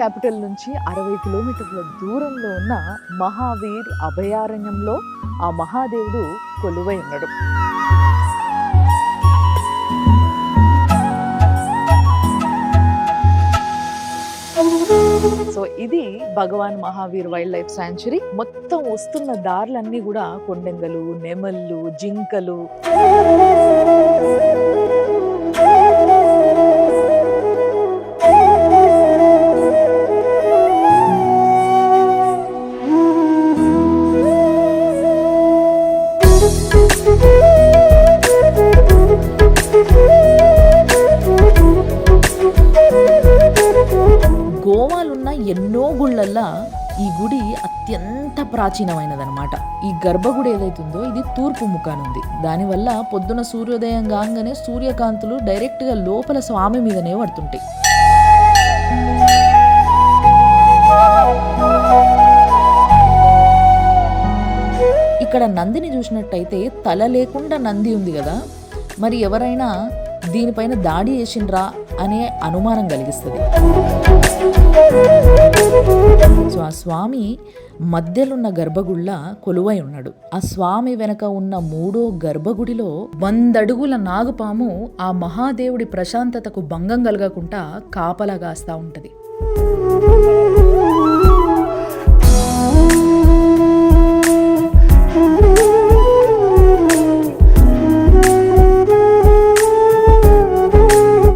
Capital నుంచి 60 కిలోమీటర్ల దూరంలో ఉన్న మహావీర్ అభయారణ్యంలో ఆ మహాదేవుడు కొలువై ఉన్నాడు. సో ఇది భగవాన్ మహావీర్ వైల్డ్ లైఫ్ శాంచురీ. మొత్తం వస్తున్న దారులన్నీ కూడా కొండెంగలు, నెమళ్ళు, జింకలు, గోవాలున్న ఎన్నో గుళ్ళల్లా ఈ గుడి అత్యంత ప్రాచీనమైనదనమాట. ఈ గర్భగుడి ఏదైతుందో ఇది తూర్పు ముఖానుంది. దానివల్ల పొద్దున సూర్యోదయం కాగానే సూర్యకాంతులు డైరెక్ట్గా లోపల స్వామి మీదనే పడుతుంటాయి. ఇక్కడ నందిని చూసినట్టయితే తల లేకుండా నంది ఉంది కదా, మరి ఎవరైనా దీనిపైన దాడి చేసిండ్రా అనే అనుమానం కలిగిస్తుంది. సో ఆ స్వామి మధ్యలున్న గర్భగుడిలా కొలువై ఉన్నాడు. ఆ స్వామి వెనక ఉన్న 3వ గర్భగుడిలో 100 అడుగుల నాగుపాము ఆ మహాదేవుడి ప్రశాంతతకు భంగం కలగకుండా కాపలా కాస్తా ఉంటది.